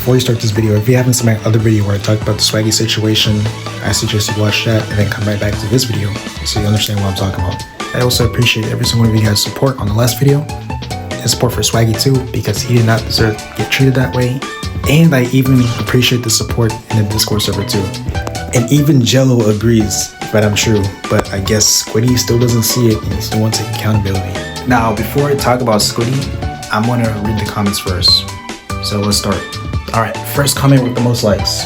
before you start this video, if you haven't seen my other video where I talked about the Swaggy situation, I suggest you watch that and then come right back to this video so you understand what I'm talking about. I also appreciate every single one of you guys' support on the last video and support for Swaggy too, because he did not deserve to get treated that way. And I even appreciate the support in the Discord server too. And even Jello agrees that I'm true, but I guess Squiddy still doesn't see it and he still wants to take accountability. Now, before I talk about Squiddy, I'm gonna read the comments first. So let's start. Alright, first comment with the most likes.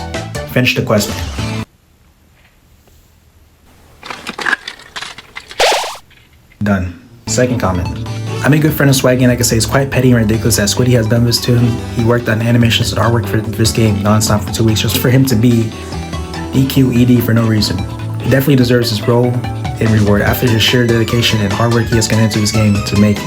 Finish the quest, man. Done. Second comment. I'm a good friend of Swaggy and I can say it's quite petty and ridiculous that Squiddy has done this to him. He worked on animations and artwork for this game non-stop for 2 weeks just for him to be DQED for no reason. He definitely deserves his role and reward after his sheer dedication and hard work he has gone into this game to make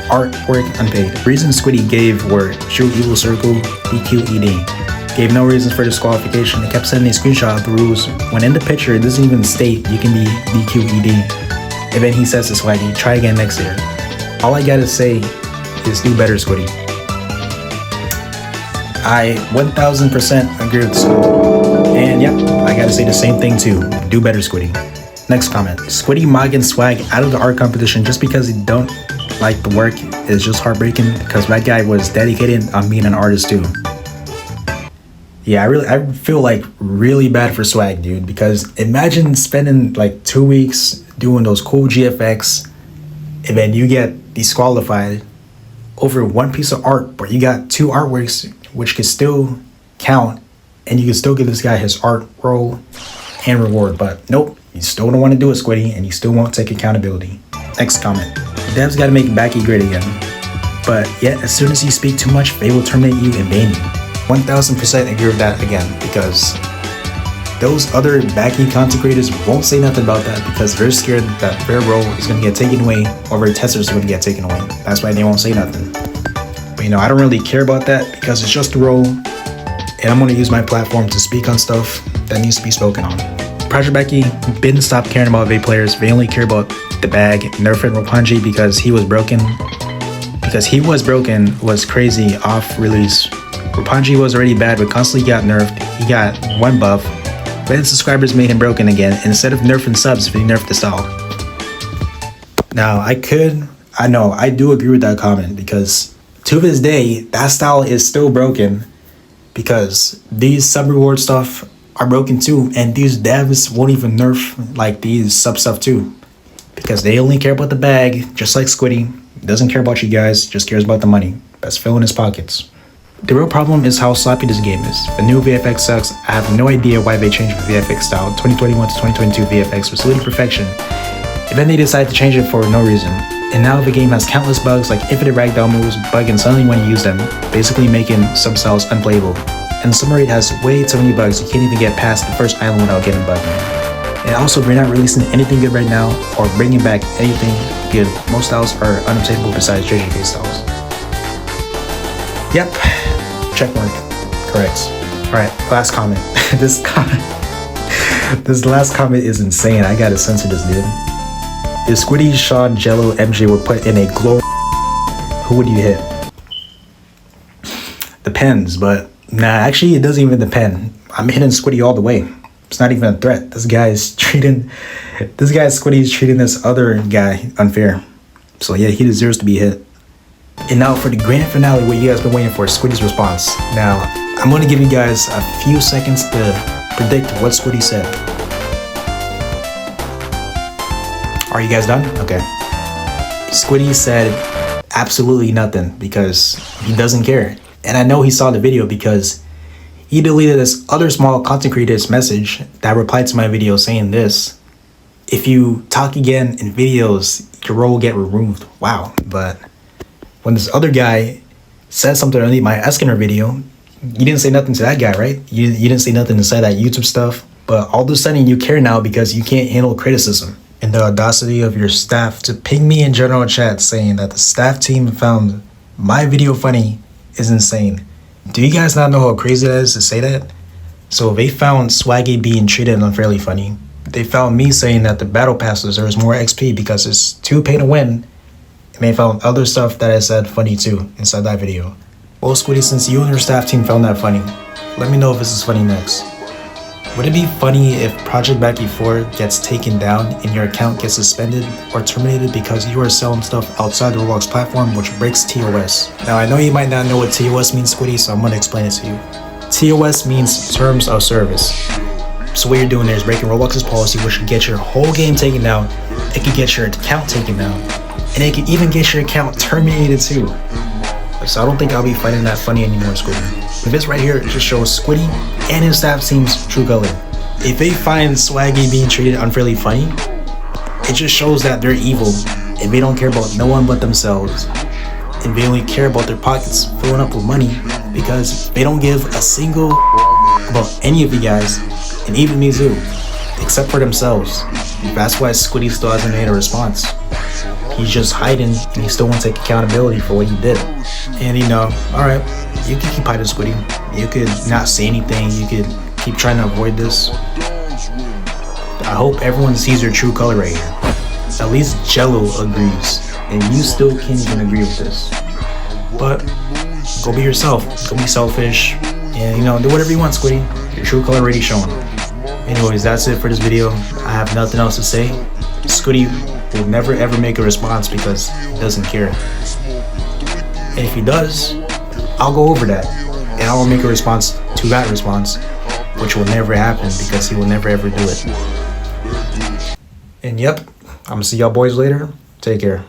artwork unpaid. The reasons Squiddy gave were True Evil Circle, DQED. Gave no reasons for disqualification and kept sending a screenshot of the rules when in the picture it doesn't even state you can be DQED. And then he says to Swaggy, try again next year. All I gotta say is do better, Squiddy. I 1000% agree with Squiddy. And yep, I gotta say the same thing too. Do better, Squiddy. Next comment. Squiddy mogging Swag out of the art competition just because he don't like the work is just heartbreaking because that guy was dedicated on being an artist too. Yeah, I feel like really bad for Swag, dude, because imagine spending like 2 weeks doing those cool GFX and then you get disqualified over one piece of art, but you got 2 artworks which could still count and you can still give this guy his art role and reward, but nope, you still don't want to do it, Squiddy, and you still won't take accountability. Next comment. Devs gotta make Backy great again, but yet as soon as you speak too much, they will terminate you and ban you. 1000% agree with that again, because those other Backy content creators won't say nothing about that because they're scared that their role is gonna get taken away or their testers are gonna get taken away. That's why they won't say nothing. But you know, I don't really care about that because it's just a role and I'm gonna use my platform to speak on stuff that needs to be spoken on. Project Backy didn't stop caring about vape players. They only care about the bag. Nerfing Roppongi because he was broken. Was crazy off release. Roppongi was already bad but constantly got nerfed. He got 1 buff. But his subscribers made him broken again. And instead of nerfing subs, they nerfed the style. Now I do agree with that comment because to this day, that style is still broken because these sub reward stuff are broken too, and these devs won't even nerf like these sub stuff too because they only care about the bag, just like Squiddy. Doesn't care about you guys, just cares about the money. Best fill in his pockets. The real problem is how sloppy this game is. The new VFX sucks. I have no idea why they changed the VFX style. 2021 to 2022 VFX was literally perfection, and then they decided to change it for no reason. And now the game has countless bugs like infinite ragdoll moves, bugging suddenly when you use them, basically making some styles unplayable. And the summary has way too many bugs, you can't even get past the first island without getting bugged. And also, we're not releasing anything good right now, or bringing back anything good. Most styles are unobtainable besides SquidyCakez's styles. Yep, check mark, correct. Alright, last comment. This last comment is insane, I gotta censor this, dude. If Squiddy, Sean, Jello, MJ were put in a glory, who would you hit? Depends, but nah, actually it doesn't even depend. I'm hitting Squiddy all the way. It's not even a threat. This guy Squiddy is treating this other guy unfair. So yeah, he deserves to be hit. And now for the grand finale, what you guys been waiting for, Squiddy's response. Now, I'm gonna give you guys a few seconds to predict what Squiddy said. Are you guys done? Okay. Squiddy said absolutely nothing because he doesn't care. And I know he saw the video because he deleted this other small content creator's message that replied to my video saying this: if you talk again in videos, your role will get removed. Wow. But when this other guy said something underneath my Eskinder video, you didn't say nothing to that guy, right? You didn't say nothing to say that YouTube stuff, but all of a sudden you care now because you can't handle criticism. And the audacity of your staff to ping me in general chat saying that the staff team found my video funny is insane. Do you guys not know how crazy that is to say that? So they found Swaggy being treated unfairly funny. They found me saying that the battle pass deserves more XP because it's too pay to win. And they found other stuff that I said funny too inside that video. Well, Squiddy, since you and your staff team found that funny, Let me know if this is funny next. Would it be funny if Project Backy 4 gets taken down and your account gets suspended or terminated because you are selling stuff outside the Roblox platform, which breaks TOS? Now, I know you might not know what TOS means, Squiddy, so I'm going to explain it to you. TOS means Terms of Service. So what you're doing there is breaking Roblox's policy, which could get your whole game taken down, it could get your account taken down, and it could even get your account terminated too. So I don't think I'll be finding that funny anymore, Squiddy. This right here just shows Squiddy and his staff team's true color. If they find Swaggy being treated unfairly funny, it just shows that they're evil and they don't care about no one but themselves. And they only care about their pockets filling up with money because they don't give a single about any of you guys, and even me too, except for themselves. That's why Squiddy still hasn't made a response. He's just hiding and he still won't take accountability for what he did. And you know, alright, you can keep hiding, Squiddy. You could not say anything, you could keep trying to avoid this. I hope everyone sees your true color right here. At least Jello agrees, and you still can't even agree with this. But go be yourself, go be selfish, and you know, do whatever you want, Squiddy. Your true color already shown. Anyways, that's it for this video. I have nothing else to say. Squiddy will never ever make a response because he doesn't care. And if he does, I'll go over that and I'll make a response to that response, which will never happen because he will never ever do it. And yep, I'm gonna see y'all boys later. Take care.